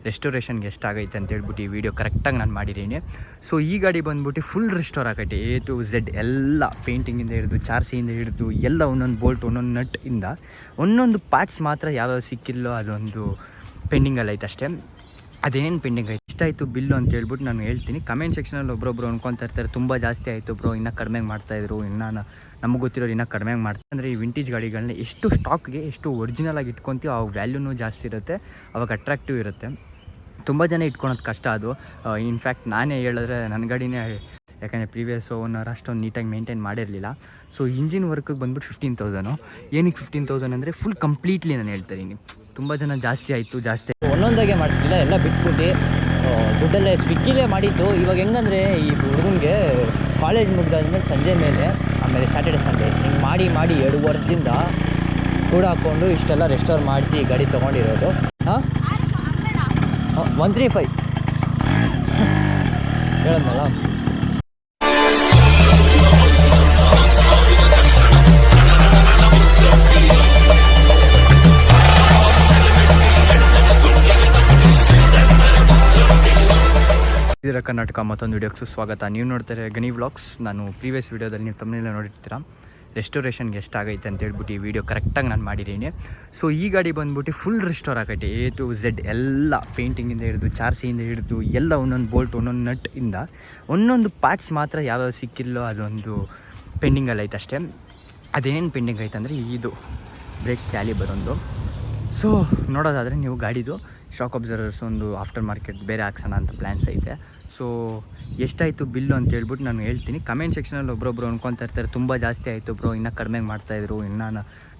ರೆಸ್ಟೋರೇಷನ್ಗೆ ಎಷ್ಟಾಗೈತೆ ಅಂತ ಹೇಳ್ಬಿಟ್ಟು ಈ ವಿಡಿಯೋ ಕರೆಕ್ಟಾಗಿ ನಾನು ಮಾಡಿದ್ದೀನಿ. ಸೊ ಈ ಗಾಡಿ ಬಂದ್ಬಿಟ್ಟು ಫುಲ್ ರೆಸ್ಟೋರ್ ಆಗೈತೆ, A to Z ಎಲ್ಲ ಪೇಂಟಿಂಗಿಂದ ಹಿಡಿದು ಚಾರ್ಸಿಯಿಂದ ಹಿಡಿದು ಎಲ್ಲ ಒಂದೊಂದು ಬೋಲ್ಟ್ ಒಂದೊಂದು ನಟ್ ಇಂದ ಒಂದೊಂದು ಪಾರ್ಟ್ಸ್ ಮಾತ್ರ ಯಾವ್ಯಾವ ಸಿಕ್ಕಿಲ್ಲೋ ಅದೊಂದು ಪೆಂಡಿಂಗಲ್ಲಿ ಐತೆ ಅಷ್ಟೇ. ಅದೇನೇನು ಪೆಂಡಿಂಗ್ ಆಯ್ತು, ಎಷ್ಟಾಯಿತು ಬಿಲ್ಲು ಅಂತ ಹೇಳ್ಬಿಟ್ಟು ನಾನು ಹೇಳ್ತೀನಿ. ಕಮೆಂಟ್ ಸೆಕ್ಷನಲ್ಲಿ ಒಬ್ಬೊಬ್ರು ಅನ್ಕೊತಾ ಇರ್ತಾರೆ ತುಂಬ ಜಾಸ್ತಿ ಆಯಿತು ಬ್ರೋ, ಇನ್ನೂ ಕಡಿಮೆಗೆ ಮಾಡ್ತಾಯಿದ್ರು, ಇನ್ನೂ ನಮಗೆ ಗೊತ್ತಿರೋರು ಇನ್ನೂ ಕಡಿಮೆಗೆ ಮಾಡ್ತಾರೆ. ಅಂದರೆ ಈ ವಿಂಟೇಜ್ ಗಾಡಿಗಳನ್ನ ಎಷ್ಟು ಸ್ಟಾಕ್ಗೆ ಎಷ್ಟು ಒರಿಜಿನಲಾಗಿ ಇಟ್ಕೊತೀವಿ ಅವಾಗ ವ್ಯಾಲ್ಯೂನೂ ಜಾಸ್ತಿ ಇರುತ್ತೆ, ಅವಾಗ ಅಟ್ರಾಕ್ಟಿವ್ ಇರುತ್ತೆ. ತುಂಬ ಜನ ಇಟ್ಕೊಳೋದು ಕಷ್ಟ ಅದು. ಇನ್ಫ್ಯಾಕ್ಟ್ ನಾನೇ ಹೇಳಿದ್ರೆ ನನ್ನ ಗಾಡಿನೇ, ಯಾಕಂದರೆ ಪ್ರೀವಿಯಸ್ ಓನರ್ ಅಷ್ಟೊಂದು ನೀಟಾಗಿ ಮೇಂಟೈನ್ ಮಾಡಿರಲಿಲ್ಲ. ಸೊ ಇಂಜಿನ್ ವರ್ಕಿಗೆ ಬಂದ್ಬಿಟ್ಟು 15,000. ಏನಕ್ಕೆ 15,000 ಅಂದರೆ ಫುಲ್ ಕಂಪ್ಲೀಟ್ಲಿ ನಾನು ಹೇಳ್ತೀನಿ. ತುಂಬ ಜನ ಜಾಸ್ತಿ ಆಯಿತು ಒಂದೊಂದಾಗೆ ಮಾಡಿಸ್ತಿಲ್ಲ, ಎಲ್ಲ ಬಿಟ್ಬಿಟ್ಟು ದುಡ್ಡಲ್ಲೇ ಸ್ವಿಗ್ಗಿಲೇ ಮಾಡಿದ್ದು. ಇವಾಗ ಹೆಂಗಂದರೆ ಈ ಹುಡುಗನಿಗೆ ಕಾಲೇಜ್ ಮುಗಿದಾದ್ಮೇಲೆ ಸಂಜೆ ಮೇಲೆ ಆಮೇಲೆ ಸ್ಯಾಟರ್ಡೆ ಸಂಡೇ ಹಿಂಗೆ ಮಾಡಿ 2 ವರ್ಷದಿಂದ ಕೂಡ ಹಾಕ್ಕೊಂಡು ಇಷ್ಟೆಲ್ಲ ರೆಸ್ಟೋರ್ ಮಾಡಿಸಿ ಗಾಡಿ ತೊಗೊಂಡಿರೋದು. ಹಾಂ 135 ಹೇಳೋದಲ್ಲ. ಇದರ ಕರ್ನಾಟಕ ಮತ್ತೊಂದು ವಿಡಿಯೋಕ್ಕೆ ಸುಸ್ವಾಗತ. ನೀವು ನೋಡ್ತಾರೆ ಗನಿ ವ್ಲಾಗ್ಸ್. ನಾನು ಪ್ರೀವಿಯಸ್ ವಿಡಿಯೋದಲ್ಲಿ ನೀವು ತಮ್ಮನೆಲ್ಲ ನೋಡಿರ್ತೀರ ರೆಸ್ಟೋರೇಷನ್ಗೆ ಎಷ್ಟಾಗೈತೆ ಅಂತ ಹೇಳ್ಬಿಟ್ಟು ಈ ವಿಡಿಯೋ ಕರೆಕ್ಟಾಗಿ ನಾನು ಮಾಡಿದ್ದೀನಿ. ಸೊ ಈ ಗಾಡಿ ಬಂದ್ಬಿಟ್ಟು ಫುಲ್ ರೆಸ್ಟೋರ್ ಆಗೈತೆ, A to Z ಎಲ್ಲ ಪೇಂಟಿಂಗಿಂದ ಹಿಡಿದು ಚಾರ್ಸಿಯಿಂದ ಹಿಡಿದು ಎಲ್ಲ ಒಂದೊಂದು ಬೋಲ್ಟ್ ಒಂದೊಂದು ನಟ್ ಇಂದ ಒಂದೊಂದು ಪಾರ್ಟ್ಸ್ ಮಾತ್ರ ಯಾವ್ಯಾವ ಸಿಕ್ಕಿಲ್ಲೋ ಅದೊಂದು ಪೆಂಡಿಂಗಲ್ಲಿ ಐತೆ ಅಷ್ಟೇ. ಅದೇನೇನು ಪೆಂಡಿಂಗ್ ಐತೆ ಅಂದರೆ ಇದು ಬ್ರೇಕ್ ಕ್ಯಾಲಿಬರ್ ಒಂದು. ಸೊ ನೋಡೋದಾದರೆ ನೀವು ಗಾಡಿದು ಶಾಕ್ ಅಬ್ಸರ್ವರ್ಸ್ ಒಂದು ಆಫ್ಟರ್ ಮಾರ್ಕೆಟ್ ಬೇರೆ ಹಾಕ್ಸೋಣ ಅಂತ ಪ್ಲ್ಯಾನ್ಸ್ ಐತೆ. ಸೊ ಎಷ್ಟಾಯಿತು ಬಿಲ್ಲು ಅಂತ ಹೇಳ್ಬಿಟ್ಟು ನಾನು ಹೇಳ್ತೀನಿ. ಕಮೆಂಟ್ ಸೆಕ್ಷನಲ್ಲಿ ಒಬ್ಬೊಬ್ರು ಅನ್ಕೊತಾ ಇರ್ತಾರೆ ತುಂಬ ಜಾಸ್ತಿ ಆಯಿತು ಬ್ರೋ, ಇನ್ನೂ ಕಡಿಮೆಗೆ ಮಾಡ್ತಾಯಿದ್ರು, ಇನ್ನೂ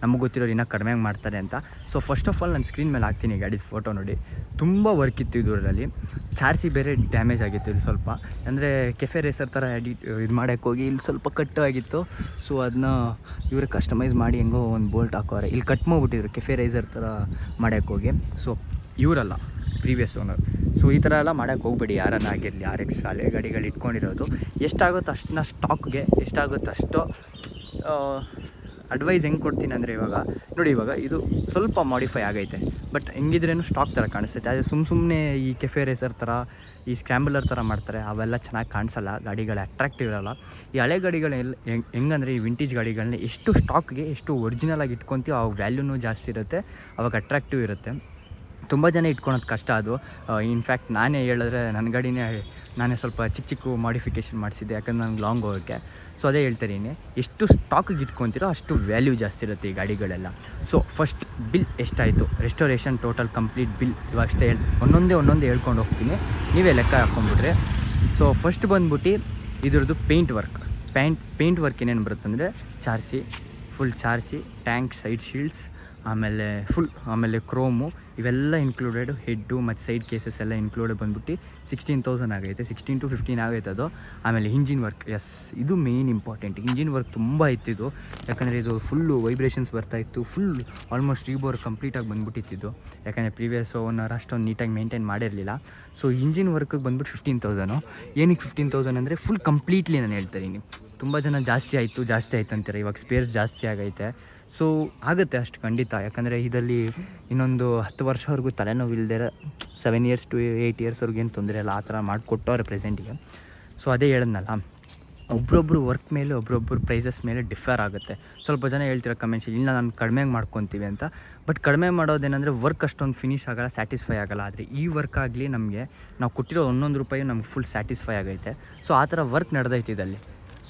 ನಮಗೆ ಗೊತ್ತಿರೋರು ಇನ್ನೂ ಕಡಿಮೆಗೆ ಮಾಡ್ತಾರೆ ಅಂತ. ಸೊ ಫಸ್ಟ್ ಆಫ್ ಆಲ್ ನಾನು ಸ್ಕ್ರೀನ್ ಮೇಲೆ ಹಾಕ್ತೀನಿ ಗಾಡಿದು ಫೋಟೋ ನೋಡಿ. ತುಂಬ ವರ್ಕ್ ಇತ್ತು ಇದರಲ್ಲಿ, ಚಾರ್ಸಿ ಬೇರೆ ಡ್ಯಾಮೇಜ್ ಆಗಿತ್ತು ಇಲ್ಲಿ ಸ್ವಲ್ಪ. ಅಂದರೆ ಕೆಫೆ ರೇಸರ್ ಥರ ಇದು ಮಾಡೋಕ್ಕೆ ಹೋಗಿ ಇಲ್ಲಿ ಸ್ವಲ್ಪ ಕಟ್ಟು ಆಗಿತ್ತು. ಸೊ ಅದನ್ನ ಇವ್ರಿಗೆ ಕಸ್ಟಮೈಸ್ ಮಾಡಿ ಹೆಂಗೋ ಒಂದು ಬೋಲ್ಟ್ ಹಾಕೋರೆ, ಇಲ್ಲಿ ಕಟ್ ಮಾಡಿಬಿಟ್ಟಿದ್ರು ಕೆಫೆ ರೇಸರ್ ಥರ ಮಾಡೋಕ್ಕೆ ಹೋಗಿ. ಸೊ ಇವರಲ್ಲ ಪ್ರೀವಿಯಸ್ ಓನರ್. ಸೊ ಈ ಥರ ಎಲ್ಲ ಮಾಡೋಕ್ಕೆ ಹೋಗ್ಬೇಡಿ ಯಾರನ್ನ ಆಗಿರಲಿ. RX ಹಳೆ ಗಾಡಿಗಳು ಇಟ್ಕೊಂಡಿರೋದು ಎಷ್ಟಾಗುತ್ತೋ ಅಷ್ಟನ್ನ ಸ್ಟಾಕ್ಗೆ ಎಷ್ಟಾಗುತ್ತೋ ಅಷ್ಟು ಅಡ್ವೈಸ್ ಹೆಂಗೆ ಕೊಡ್ತೀನಿ ಅಂದರೆ, ಇವಾಗ ನೋಡಿ, ಇವಾಗ ಇದು ಸ್ವಲ್ಪ ಮಾಡಿಫೈ ಆಗೈತೆ, ಬಟ್ ಹೆಂಗಿದ್ರೇನು ಸ್ಟಾಕ್ ಥರ ಕಾಣಿಸ್ತೈತೆ. ಅದೇ ಸುಮ್ಮನೆ ಈ ಕೆಫೆ ರೇಸರ್ ಥರ ಈ ಸ್ಕ್ರ್ಯಾಂಬಲರ್ ಥರ ಮಾಡ್ತಾರೆ, ಅವೆಲ್ಲ ಚೆನ್ನಾಗಿ ಕಾಣಿಸಲ್ಲ, ಗಾಡಿಗಳು ಅಟ್ರಾಕ್ಟಿವ್ ಇರೋಲ್ಲ. ಈ ಹಳೆ ಗಾಡಿಗಳೆಲ್ಲ ಹೆಂಗಂದರೆ ಈ ವಿಂಟೇಜ್ ಗಾಡಿಗಳನ್ನ ಎಷ್ಟು ಸ್ಟಾಕ್ಗೆ ಎಷ್ಟು ಒರಿಜಿನಲಾಗಿ ಇಟ್ಕೊತೀವಿ ಅವಾಗ ವ್ಯಾಲ್ಯೂನೂ ಜಾಸ್ತಿ ಇರುತ್ತೆ, ಅವಾಗ ಅಟ್ರಾಕ್ಟಿವ್ ಇರುತ್ತೆ. ತುಂಬ ಜನ ಇಟ್ಕೊಳೋದು ಕಷ್ಟ ಅದು. ಇನ್ಫ್ಯಾಕ್ಟ್ ನಾನೇ ಹೇಳಿದ್ರೆ ನನ್ನ ಗಾಡಿನೇ ನಾನೇ ಸ್ವಲ್ಪ ಚಿಕ್ಕ ಮಾಡಿಫಿಕೇಷನ್ ಮಾಡಿಸಿದ್ದೆ, ಯಾಕಂದ್ರೆ ನನಗೆ ಲಾಂಗ್ ಹೋಗೋಕ್ಕೆ. ಸೊ ಅದೇ ಹೇಳ್ತಾಯಿದ್ದೀನಿ, ಎಷ್ಟು ಸ್ಟಾಕಿಗೆ ಇಟ್ಕೊತೀರೋ ಅಷ್ಟು ವ್ಯಾಲ್ಯೂ ಜಾಸ್ತಿ ಇರುತ್ತೆ ಈ ಗಾಡಿಗಳೆಲ್ಲ. ಸೊ ಫಸ್ಟ್ ಬಿಲ್ ಎಷ್ಟಾಯಿತು, ರೆಸ್ಟೋರೇಷನ್ ಟೋಟಲ್ ಕಂಪ್ಲೀಟ್ ಬಿಲ್ ಇವಾಗ ಅಷ್ಟೇ ಒಂದೊಂದೇ ಹೇಳ್ಕೊಂಡು ಹೋಗ್ತೀನಿ, ನೀವೇ ಲೆಕ್ಕ ಹಾಕ್ಕೊಂಡ್ಬಿಟ್ರೆ. ಸೊ ಫಸ್ಟ್ ಬಂದ್ಬಿಟ್ಟು ಇದ್ರದ್ದು ಪೇಂಟ್ ವರ್ಕ್ ಏನೇನು ಬರುತ್ತಂದರೆ ಚಾರ್ಸಿ, ಫುಲ್ ಚಾರ್ಸಿ, ಟ್ಯಾಂಕ್, ಸೈಡ್ ಶೀಲ್ಡ್ಸ್, ಆಮೇಲೆ ಕ್ರೋಮು ಇವೆಲ್ಲ ಇನ್ಕ್ಲೂಡೆಡ್, ಹೆಡ್ಡು ಮತ್ತು ಸೈಡ್ ಕೇಸಸ್ ಎಲ್ಲ ಇನ್ಕ್ಲೂಡೆಡ್ ಬಂದ್ಬಿಟ್ಟು 16,000 ಆಗೈತೆ, 16 to 15 ಆಗೈತೆ ಅದು. ಆಮೇಲೆ ಇಂಜಿನ್ ವರ್ಕ್, ಇದು ಮೇಯ್ನ್ ಇಂಪಾರ್ಟೆಂಟ್. ಇಂಜಿನ್ ವರ್ಕ್ ತುಂಬ ಇತ್ತಿದ್ದು, ಯಾಕಂದರೆ ಇದು ಫುಲ್ಲು ವೈಬ್ರೇಷನ್ಸ್ ಬರ್ತಾಯಿತ್ತು, ಫುಲ್ ಆಲ್ಮೋಸ್ಟ್ ರೀಬೋರ್ ಕಂಪ್ಲೀಟಾಗಿ ಬಂದ್ಬಿಟ್ಟಿದ್ದು, ಯಾಕಂದರೆ ಪ್ರೀವಿಯಸ್ ಓನರ್ ಅಷ್ಟೊಂದು ನೀಟಾಗಿ ಮೇಂಟೈನ್ ಮಾಡಿರಲಿಲ್ಲ. ಸೊ ಇಂಜಿನ್ ವರ್ಕಿಗೆ ಬಂದ್ಬಿಟ್ಟು 15,000. ಏನಕ್ಕೆ 15,000 ಅಂದರೆ ಫುಲ್ ಕಂಪ್ಲೀಟ್ಲಿ ನಾನು ಹೇಳ್ತಾಯಿದ್ದೀನಿ. ತುಂಬ ಜನ ಜಾಸ್ತಿ ಆಯಿತು ಅಂತಾರೆ, ಇವಾಗ ಸ್ಪೇರ್ಸ್ ಜಾಸ್ತಿ ಆಗೈತೆ. ಸೊ ಆಗುತ್ತೆ ಅಷ್ಟು ಖಂಡಿತ, ಯಾಕಂದರೆ ಇದರಲ್ಲಿ ಇನ್ನೊಂದು 10 ವರ್ಷವರೆಗೂ ತಲೆನೋವು ಇಲ್ಲದೆ 7 years to 8 yearsವರೆಗೂ ಏನು ತೊಂದರೆ ಇಲ್ಲ, ಆ ಥರ ಮಾಡಿಕೊಟ್ಟವ್ರೆ ಪ್ರೆಸೆಂಟಿಗೆ. ಸೊ ಅದೇ ಹೇಳಿದ್ನಲ್ಲ, ಒಬ್ರೊಬ್ರು ವರ್ಕ್ ಮೇಲೆ ಒಬ್ರೊಬ್ರು ಪ್ರೈಸಸ್ ಮೇಲೆ ಡಿಫರ್ ಆಗುತ್ತೆ. ಸ್ವಲ್ಪ ಜನ ಹೇಳ್ತಿರೋ ಕಮೆಂಟ್ಸ್, ಇಲ್ಲ ನಾನು ಕಡಿಮೆಗೆ ಮಾಡ್ಕೊತೀವಿ ಅಂತ. ಬಟ್ ಕಡಿಮೆ ಮಾಡೋದೇನೆಂದರೆ ವರ್ಕ್ ಅಷ್ಟೊಂದು ಫಿನಿಶ್ ಆಗೋಲ್ಲ, ಸ್ಯಾಟಿಸ್ಫೈ ಆಗೋಲ್ಲ. ಆದರೆ ಈ ವರ್ಕ್ ಆಗಲಿ ನಮಗೆ ನಾವು ಕೊಟ್ಟಿರೋ 1 ರೂಪಾಯಿ ನಮ್ಗೆ ಫುಲ್ ಸ್ಯಾಟಿಸ್ಫೈ ಆಗೈತೆ. ಸೊ ಆ ಥರ ವರ್ಕ್ ನಡೆದೈತೆ ಇದಲ್ಲಿ.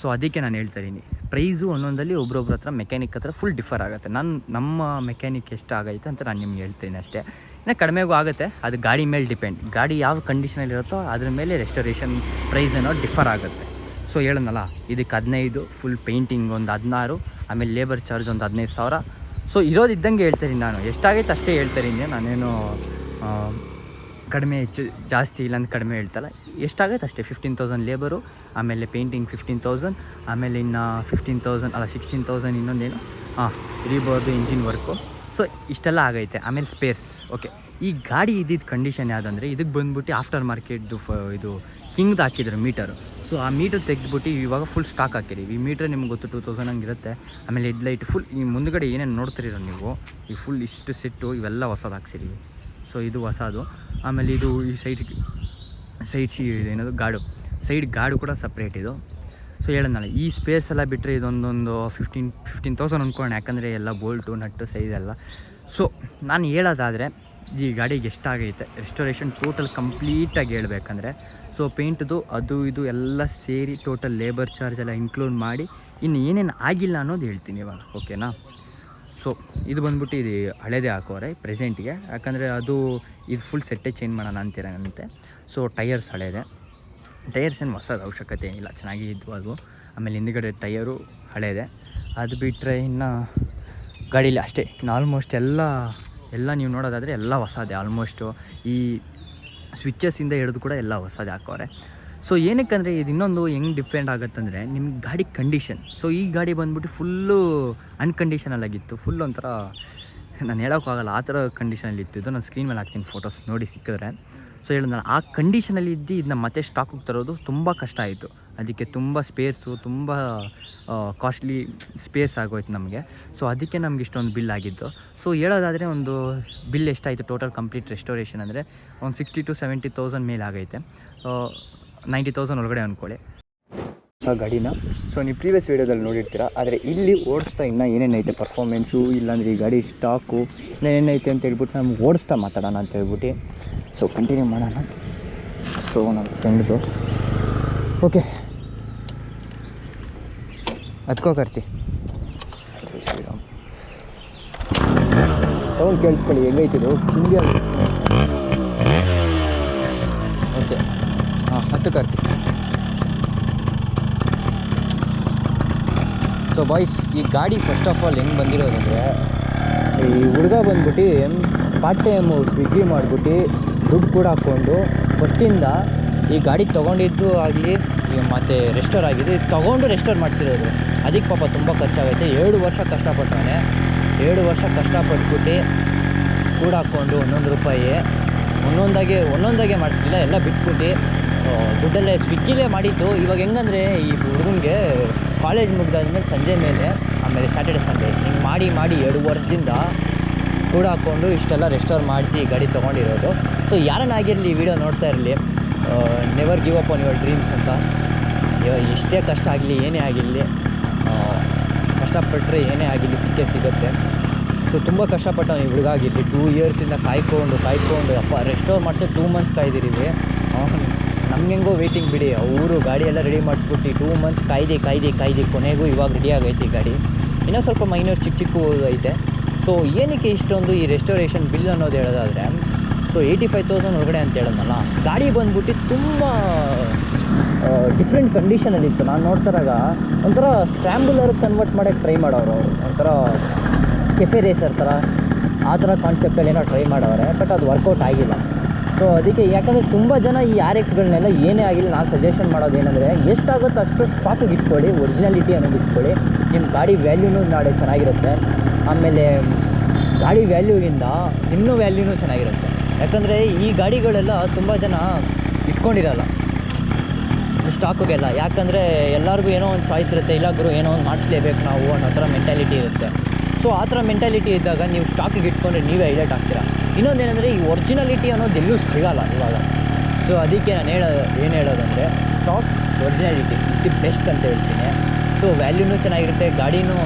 ಸೊ ಅದಕ್ಕೆ ನಾನು ಹೇಳ್ತಾಯಿದ್ದೀನಿ, ಪ್ರೈಸು ಒಂದೊಂದಲ್ಲಿ ಒಬ್ರೊಬ್ರ ಹತ್ರ ಮೆಕ್ಯಾನಿಕ್ ಹತ್ರ ಫುಲ್ ಡಿಫರ್ ಆಗುತ್ತೆ. ನಮ್ಮ ಮೆಕ್ಯಾನಿಕ್ ಎಷ್ಟು ಆಗೈತೆ ಅಂತ ನಾನು ನಿಮ್ಗೆ ಹೇಳ್ತೀನಿ ಅಷ್ಟೇ. ಇನ್ನು ಕಡಿಮೆಗೂ ಆಗುತ್ತೆ, ಅದು ಗಾಡಿ ಮೇಲೆ ಡಿಪೆಂಡ್. ಗಾಡಿ ಯಾವ ಕಂಡೀಷನಲ್ಲಿರುತ್ತೋ ಅದ್ರ ಮೇಲೆ ರೆಸ್ಟೋರೇಷನ್ ಪ್ರೈಸ್ ಏನೋ ಡಿಫರ್ ಆಗುತ್ತೆ. ಸೊ ಹೇಳೋಣಲ್ಲ, ಇದಕ್ಕೆ 15, ಫುಲ್ ಪೇಂಟಿಂಗ್ ಒಂದು 16, ಆಮೇಲೆ ಲೇಬರ್ ಚಾರ್ಜ್ ಒಂದು 15,000. ಸೊ ಇರೋದಿದ್ದಂಗೆ ಹೇಳ್ತಾಯಿದ್ದೀನಿ ನಾನು, ಎಷ್ಟಾಗೈತೆ ಅಷ್ಟೇ ಹೇಳ್ತಾಯಿದ್ದೀನಿ. ನಾನೇನು ಕಡಿಮೆ ಹೆಚ್ಚು ಜಾಸ್ತಿ ಇಲ್ಲಾಂದ್ರೆ ಕಡಿಮೆ ಹೇಳ್ತಲ್ಲ, ಎಷ್ಟಾಗೈತೆ ಅಷ್ಟೇ. 15,000 ಲೇಬರು, ಆಮೇಲೆ ಪೇಂಟಿಂಗ್ 15,000, ಆಮೇಲೆ ಇನ್ನು 16,000 ಇನ್ನೊಂದೇನು ರೀಬೋರ್ದು ಇಂಜಿನ್ ವರ್ಕು. ಸೊ ಇಷ್ಟೆಲ್ಲ ಆಗೈತೆ. ಆಮೇಲೆ ಸ್ಪೇರ್ಸ್. ಓಕೆ, ಈ ಗಾಡಿ ಇದ್ದಿದ್ದು ಕಂಡೀಷನ್ ಯಾವುದಂದರೆ, ಇದಕ್ಕೆ ಬಂದ್ಬಿಟ್ಟು ಆಫ್ಟರ್ ಮಾರ್ಕೆಟ್ದು ಇದು ಕಿಂಗ್ದು ಹಾಕಿದ್ರು ಮೀಟರು. ಸೊ ಆ ಮೀಟರ್ ತೆಗೆದ್ಬಿಟ್ಟು ಇವಾಗ ಫುಲ್ ಸ್ಟಾಕ್ ಹಾಕಿದ್ದೀವಿ. ಈ ಮೀಟ್ರ್ ನಿಮ್ಗೆ ಗೊತ್ತು 2000 ಹಂಗಿರುತ್ತೆ. ಆಮೇಲೆ ಹೆಡ್ಲೈಟ್ ಫುಲ್ ಈ ಮುಂದುಗಡೆ ಏನೇನು ನೋಡ್ತಿರೋ ನೀವು, ಈ ಫುಲ್ ಇಷ್ಟು ಸೆಟ್ಟು ಇವೆಲ್ಲ ಹೊಸದು ಹಾಕ್ಸಿದ್ದೀವಿ. ಸೊ ಇದು ಹೊಸದು. ಆಮೇಲೆ ಇದು ಈ ಸೈಡ್ ಏನದು ಸೈಡ್ ಗಾಡು ಕೂಡ ಸಪ್ರೇಟ್ ಇದು. ಸೊ ಹೇಳೋದಲ್ಲ, ಈ ಸ್ಪೇಸ್ ಎಲ್ಲ ಬಿಟ್ಟರೆ ಇದೊಂದೊಂದು 15,000 ಅಂದ್ಕೊಳ್ಳೋಣ, ಯಾಕಂದರೆ ಎಲ್ಲ ಬೋಲ್ಟು ನಟ್ಟು ಸೈಜ್ ಎಲ್ಲ. ಸೊ ನಾನು ಹೇಳೋದಾದರೆ ಈ ಗಾಡಿಗೆ ಎಷ್ಟಾಗೈತೆ ರೆಸ್ಟೋರೇಷನ್ ಟೋಟಲ್ ಕಂಪ್ಲೀಟಾಗಿ ಹೇಳ್ಬೇಕಂದ್ರೆ, ಸೊ ಪೇಂಟ್ದು ಅದು ಇದು ಎಲ್ಲ ಸೇರಿ ಟೋಟಲ್ ಲೇಬರ್ ಚಾರ್ಜ್ ಎಲ್ಲ ಇನ್ಕ್ಲೂಡ್ ಮಾಡಿ ಇನ್ನು ಏನೇನು ಆಗಿಲ್ಲ ಅನ್ನೋದು ಹೇಳ್ತೀನಿ ಇವಾಗ, ಓಕೆನಾ. ಸೊ ಇದು ಬಂದ್ಬಿಟ್ಟು ಇದು ಹಳೇದೇ ಹಾಕೋರೆ ಪ್ರೆಸೆಂಟ್ಗೆ, ಯಾಕಂದರೆ ಇದು ಫುಲ್ ಸೆಟ್ಟೇ ಚೇಂಜ್ ಮಾಡೋಣ ಅಂತೀರಂತೆ. ಸೊ ಟೈರ್ಸ್ ಹಳೇದೆ, ಟೈರ್ಸ್ ಏನು ಹೊಸದು ಅವಶ್ಯಕತೆ ಏನಿಲ್ಲ, ಚೆನ್ನಾಗಿ ಇದ್ವು ಅದು. ಆಮೇಲೆ ಹಿಂದುಗಡೆ ಟೈರು ಹಳೇದೆ. ಅದು ಬಿಟ್ಟರೆ ಇನ್ನು ಗಾಡೀಲಿ ಅಷ್ಟೇ, ಇನ್ನು ಆಲ್ಮೋಸ್ಟ್ ಎಲ್ಲ ನೀವು ನೋಡೋದಾದರೆ ಎಲ್ಲ ಹೊಸದೇ ಆಲ್ಮೋಸ್ಟು. ಈ ಸ್ವಿಚ್ಚಸ್ಸಿಂದ ಹಿಡಿದು ಕೂಡ ಎಲ್ಲ ಹೊಸದೇ ಹಾಕೋರೆ. ಸೊ ಏನಕ್ಕಂದರೆ ಇದು ಇನ್ನೊಂದು ಹೆಂಗೆ ಡಿಪೆಂಡ್ ಆಗುತ್ತಂದರೆ ನಿಮ್ಮ ಗಾಡಿ ಕಂಡೀಷನ್. ಸೊ ಈ ಗಾಡಿ ಬಂದ್ಬಿಟ್ಟು ಫುಲ್ಲು ಅನ್ಕಂಡೀಷನಲ್ಲಾಗಿತ್ತು, ಫುಲ್ ಒಂಥರ ನಾನು ಹೇಳೋಕ್ಕಾಗಲ್ಲ ಆ ಥರ ಕಂಡೀಷನಲ್ಲಿ ಇತ್ತು. ನಾನು ಸ್ಕ್ರೀನ್ ಮೇಲೆ ಹಾಕ್ತೀನಿ ಫೋಟೋಸ್ ನೋಡಿ ಸಿಕ್ಕಿದ್ರೆ. ಸೊ ಹೇಳಿದ್ನಲ್ಲ, ಆ ಕಂಡೀಷನಲ್ಲಿ ಇದ್ದು ಇದನ್ನ ಮತ್ತೆ ಸ್ಟಾಕಿಗೆ ತರೋದು ತುಂಬ ಕಷ್ಟ ಆಯಿತು. ಅದಕ್ಕೆ ತುಂಬ ಸ್ಪೇರ್ಸು, ತುಂಬ ಕಾಸ್ಟ್ಲಿ ಸ್ಪೇಸ್ ಆಗೋಯ್ತು ನಮಗೆ. ಸೊ ಅದಕ್ಕೆ ನಮ್ಗೆ ಇಷ್ಟೊಂದು ಬಿಲ್ ಆಗಿದ್ದು. ಸೊ ಹೇಳೋದಾದರೆ ಒಂದು ಬಿಲ್ ಎಷ್ಟಾಯಿತು ಟೋಟಲ್ ಕಂಪ್ಲೀಟ್ ರೆಸ್ಟೋರೇಷನ್ ಅಂದರೆ ಒಂದು 60,000 to 70,000 ಮೇಲೆ ಆಗೈತೆ. 90,000 ಒಳಗಡೆ ಅಂದ್ಕೊಳ್ಳಿ ಹೊಸ ಗಾಡಿನ. ಸೊ ನೀವು ಪ್ರೀವಿಯಸ್ ವೀಡಿಯೋದಲ್ಲಿ ನೋಡಿರ್ತೀರ. ಆದರೆ ಇಲ್ಲಿ ಓಡಿಸ್ತಾ ಇನ್ನೂ ಏನೇನೈತೆ ಪರ್ಫಾರ್ಮೆನ್ಸು, ಇಲ್ಲಾಂದರೆ ಈ ಗಾಡಿ ಸ್ಟಾಕು ಏನೇನೈತೆ ಅಂತ ಹೇಳ್ಬಿಟ್ಟು ನಮ್ಗೆ ಓಡಿಸ್ತಾ ಮಾತಾಡೋಣ ಅಂತ ಹೇಳ್ಬಿಟ್ಟು ಸೊ ಕಂಟಿನ್ಯೂ ಮಾಡೋಣ. ಸೊ ನಮ್ಮ ಫ್ರೆಂಡ್ದು ಓಕೆ ಅದಕ್ಕೋಕರ್ತಿ ಶ್ರೀರಾಮ್ ಸೌಂಡ್ ಕೇಳಿಸ್ಕೊಳ್ಳಿ ಹೆಂಗೈತಿದು ಹಿಂಗೆ. ಓಕೆ ಹಾಂ ಹತ್ತಕ್ಕರ್ತಿ. ಸೊ ಬಾಯ್ಸ್, ಈ ಗಾಡಿ ಫಸ್ಟ್ ಆಫ್ ಆಲ್ ಹೆಂಗೆ ಬಂದಿರೋದಂದರೆ, ಈ ಹುಡುಗ ಬಂದ್ಬಿಟ್ಟು ಪಾರ್ಟ್ ಟೈಮು ಸ್ವಿಗ್ಗಿ ಮಾಡಿಬಿಟ್ಟು ದುಡ್ಡು ಕೂಡ ಹಾಕ್ಕೊಂಡು ಫಸ್ಟಿಂದ ಈ ಗಾಡಿ ತೊಗೊಂಡಿದ್ದು ಆಗಲಿ ಮತ್ತು ರೆಸ್ಟೋರ್ ಆಗಿದೆ, ಇದು ತೊಗೊಂಡು ರೆಸ್ಟೋರ್ ಮಾಡಿಸಿರೋದು. ಅದಕ್ಕೆ ಪಾಪ ತುಂಬ ಖರ್ಚಾಗೈತೆ. 7 ವರ್ಷ ಕಷ್ಟಪಟ್ಟವನೆ. 7 ವರ್ಷ ಕಷ್ಟಪಟ್ಬಿಟ್ಟು ಕೂಡ ಹಾಕ್ಕೊಂಡು ಒಂದೊಂದು ರೂಪಾಯಿ ಒಂದೊಂದಾಗೆ ಮಾಡಿಸ್ಲಿಲ್ಲ, ಎಲ್ಲ ಬಿಟ್ಬಿಟ್ಟು ದುಡ್ಡಲ್ಲೇ ಸ್ವಿಗ್ಗಿಲೇ ಮಾಡಿದ್ದು. ಇವಾಗ ಹೆಂಗಂದರೆ ಈ ಹುಡುಗನಿಗೆ ಕಾಲೇಜ್ ಮುಗಿದಾದ್ಮೇಲೆ ಸಂಜೆ ಮೇಲೆ ಆಮೇಲೆ ಸ್ಯಾಟರ್ಡೆ ಸಂಡೇ ಹಿಂಗೆ ಮಾಡಿ 2 ವರ್ಷದಿಂದ ಕೂಡ ಹಾಕ್ಕೊಂಡು ಇಷ್ಟೆಲ್ಲ ರೆಸ್ಟೋರ್ ಮಾಡಿಸಿ ಗಾಡಿ ತೊಗೊಂಡಿರೋದು. ಸೊ ಯಾರನ್ನಾಗಿರಲಿ ಈ ವಿಡಿಯೋ ನೋಡ್ತಾ ಇರಲಿ, never give up on your dreams ಅಂತ. ಎಷ್ಟೇ ಕಷ್ಟ ಆಗಲಿ ಏನೇ ಆಗಿರಲಿ, ಕಷ್ಟಪಟ್ಟರೆ ಏನೇ ಆಗಿರಲಿ ಸಿಗುತ್ತೆ. ಸೊ ತುಂಬ ಕಷ್ಟಪಟ್ಟವನು ಈ ಹುಡುಗ ಆಗಿರಲಿ. 2 ಇಯರ್ಸಿಂದ ಕಾಯ್ಕೊಂಡು ಅಪ್ಪ ರೆಸ್ಟೋರ್ ಮಾಡಿಸೋ 2 ಮಂತ್ಸ್ ಕಾಯ್ದಿದ್ದೀವಿ. ನಮ್ಗೆ ಹೆಂಗೋ ವೆಯ್ಟಿಂಗ್ ಬಿಡಿ, ಅವರು ಗಾಡಿ ಎಲ್ಲ ರೆಡಿ ಮಾಡಿಸ್ಬಿಟ್ಟು 2 ಮಂತ್ಸ್ ಕಾಯ್ದು ಕೊನೆಗೂ ಇವಾಗ ರೆಡಿ ಆಗೈತೆ ಈ ಗಾಡಿ. ಇನ್ನೂ ಸ್ವಲ್ಪ ಮೈನರ್ ಚಿಕ್ಕ ಐತೆ. ಸೊ ಏನಕ್ಕೆ ಇಷ್ಟೊಂದು ಈ ರೆಸ್ಟೋರೇಷನ್ ಬಿಲ್ ಅನ್ನೋದು ಹೇಳೋದಾದರೆ, ಸೊ 85,000 ಹೊರಗಡೆ ಅಂತ ಹೇಳೋದಲ್ಲ, ಗಾಡಿ ಬಂದ್ಬಿಟ್ಟು ತುಂಬ ಡಿಫ್ರೆಂಟ್ ಕಂಡೀಷನಲ್ಲಿತ್ತು. ನಾನು ನೋಡ್ತಾರಾಗ ಒಂಥರ ಸ್ಕ್ರ್ಯಾಂಬುಲರ್ ಕನ್ವರ್ಟ್ ಮಾಡೋಕ್ಕೆ ಟ್ರೈ ಮಾಡೋರು ಅವರು, ಒಂಥರ ಕೆಫೆ ರೇಸರ್ ಥರ ಆ ಥರ ಕಾನ್ಸೆಪ್ಟಲ್ಲಿ ಏನೋ ಟ್ರೈ ಮಾಡೋರೆ. ಬಟ್ ಅದು ವರ್ಕೌಟ್ ಆಗಿಲ್ಲ. ಸೊ ಅದಕ್ಕೆ ಯಾಕಂದರೆ ತುಂಬ ಜನ ಈ RXಗಳನ್ನೆಲ್ಲ ಏನೇ ಆಗಿಲ್ಲ, ನಾನು ಸಜೆಷನ್ ಮಾಡೋದು ಏನಂದರೆ ಎಷ್ಟಾಗುತ್ತೋ ಅಷ್ಟು ಸ್ಟಾಕಿಗೆ ಇಟ್ಕೊಳ್ಳಿ, ಒರಿಜಿನಾಲಿಟಿ ಅನ್ನೋದು ಇಟ್ಕೊಳ್ಳಿ. ನಿಮ್ಮ ಗಾಡಿ ವ್ಯಾಲ್ಯೂನೂ ನಾಳೆ ಚೆನ್ನಾಗಿರುತ್ತೆ. ಆಮೇಲೆ ಗಾಡಿ ವ್ಯಾಲ್ಯೂಗಿಂತ ಇನ್ನೂ ವ್ಯಾಲ್ಯೂನೂ ಚೆನ್ನಾಗಿರುತ್ತೆ. ಯಾಕಂದರೆ ಈ ಗಾಡಿಗಳೆಲ್ಲ ತುಂಬ ಜನ ಇಟ್ಕೊಂಡಿರಲ್ಲ ಸ್ಟಾಕಿಗೆಲ್ಲ. ಯಾಕಂದರೆ ಎಲ್ಲರಿಗೂ ಏನೋ ಒಂದು ಚಾಯ್ಸ್ ಇರುತ್ತೆ, ಇಲ್ಲಾದರೂ ಏನೋ ಒಂದು ಮಾಡಿಸ್ಲೇಬೇಕು ನಾವು ಅನ್ನೋ ಥರ ಮೆಂಟಾಲಿಟಿ ಇರುತ್ತೆ. ಸೊ ಆ ಥರ ಮೆಂಟಾಲಿಟಿ ಇದ್ದಾಗ ನೀವು ಸ್ಟಾಕಿಗೆ ಇಟ್ಕೊಂಡ್ರೆ ನೀವೇ ಹೈಲೈಟ್ ಆಗ್ತೀರಾ. ಇನ್ನೊಂದೇನೆಂದರೆ ಈ ಒರಿಜಿನಾಲಿಟಿ ಅನ್ನೋದು ಎಲ್ಲೂ ಸಿಗೋಲ್ಲ ಇವಾಗ. ಸೊ ಅದಕ್ಕೆ ನಾನು ಏನು ಹೇಳೋದಂದರೆ, stock originality is the best ಅಂತ ಹೇಳ್ತೀನಿ. ಸೊ ವ್ಯಾಲ್ಯೂನೂ ಚೆನ್ನಾಗಿರುತ್ತೆ, ಗಾಡಿನೂ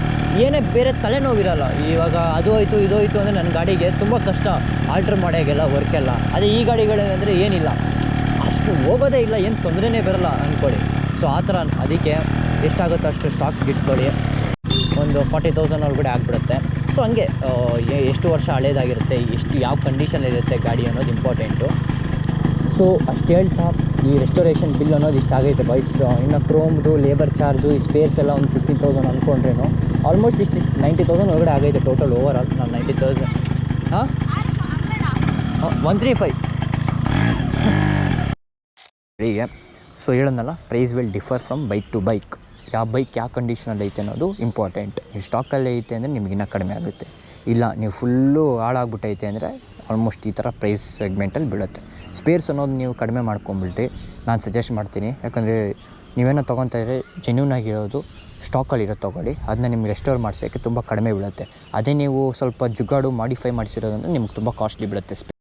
ಏನೇ ಬೇರೆ ತಲೆನೋವಿರಲ್ಲ. ಇವಾಗ ಅದು ಹೋಯ್ತು ಇದು ಹೋಯ್ತು ಅಂದರೆ ನನ್ನ ಗಾಡಿಗೆ ತುಂಬ ಕಷ್ಟ ಆಲ್ಟ್ರ್ ಮಾಡೋಕ್ಕೆಲ್ಲ ವರ್ಕೆಲ್ಲ. ಅದೇ ಈ ಗಾಡಿಗಳೇನೆಂದರೆ ಏನಿಲ್ಲ, ಅಷ್ಟು ಹೋಗೋದೇ ಇಲ್ಲ, ಏನು ತೊಂದರೆನೇ ಬರಲ್ಲ ಅಂದ್ಕೊಳ್ಳಿ. ಸೊ ಆ ಥರ ಅದಕ್ಕೆ ಎಷ್ಟಾಗುತ್ತೋ ಅಷ್ಟು ಸ್ಟಾಕ್ಗೆ ಇಟ್ಕೊಳ್ಳಿ. ಒಂದು 40,000 ಒಳಗಡೆ ಆಗಿಬಿಡುತ್ತೆ. ಸೊ ಹಂಗೆ ಎಷ್ಟು ವರ್ಷ ಹಳೇದಾಗಿರುತ್ತೆ, ಯಾವ ಕಂಡೀಷನಲ್ಲಿರುತ್ತೆ ಗಾಡಿ ಅನ್ನೋದು ಇಂಪಾರ್ಟೆಂಟು. ಸೊ ಅಷ್ಟು ಹೇಳ್ತಾ ಈ ರೆಸ್ಟೋರೇಷನ್ ಬಿಲ್ ಅನ್ನೋದು ಇಷ್ಟ ಆಗೈತೆ ಬಾಯ್ಸ್. ಇನ್ನು ಕ್ರೋಮ್ದು ಲೇಬರ್ ಚಾರ್ಜು ಈ ಸ್ಪೇರ್ಸ್ ಎಲ್ಲ ಒಂದು 15,000 ಅಂದ್ಕೊಂಡ್ರೇನು ಆಲ್ಮೋಸ್ಟ್ ಇಷ್ಟು 90,000 ಒಳಗಡೆ ಆಗೈತೆ ಟೋಟಲ್ ಓವರ್ ಆಲ್. ನಾನು 90,000 ಹಾಂ 135 ಹೀಗೆ. ಸೊ ಹೇಳೋದಲ್ಲ, price will differ from bike to bike. ಯಾವ ಬೈಕ್ ಯಾವ ಕಂಡೀಷನಲ್ಲಿ ಐತೆ ಅನ್ನೋದು ಇಂಪಾರ್ಟೆಂಟ್. ನೀವು ಸ್ಟಾಕಲ್ಲೇ ಐತೆ ಅಂದರೆ ನಿಮ್ಗೆ ಇನ್ನೂ ಕಡಿಮೆ ಆಗುತ್ತೆ. ಇಲ್ಲ ನೀವು ಫುಲ್ಲು ಹಾಳಾಗ್ಬಿಟ್ಟೈತೆ ಅಂದರೆ ಆಲ್ಮೋಸ್ಟ್ ಈ ಥರ ಪ್ರೈಸ್ ಸೆಗ್ಮೆಂಟಲ್ಲಿ ಬೀಳುತ್ತೆ. ಸ್ಪೇರ್ಸ್ ಅನ್ನೋದು ನೀವು ಕಡಿಮೆ ಮಾಡ್ಕೊಂಬಿಟ್ಟು ನಾನು ಸಜೆಸ್ಟ್ ಮಾಡ್ತೀನಿ. ಯಾಕಂದರೆ ನೀವೇನೋ ತೊಗೊತಾ ಇದ್ದರೆ ಜೆನ್ಯೂನ್ ಆಗಿರೋದು ಸ್ಟಾಕಲ್ಲಿರೋ ತೊಗೊಳ್ಳಿ. ಅದನ್ನ ನಿಮ್ಗೆ ರೆಸ್ಟೋರ್ ಮಾಡಿಸೋಕ್ಕೆ ತುಂಬ ಕಡಿಮೆ ಬೀಳುತ್ತೆ. ಅದೇ ನೀವು ಸ್ವಲ್ಪ ಜುಗಾಡು ಮಾಡಿಫೈ ಮಾಡಿಸಿರೋದಂದ್ರೆ ನಿಮ್ಗೆ ತುಂಬ ಕಾಸ್ಟ್ಲಿ ಬೀಳುತ್ತೆ ಸ್ಪೇರ್.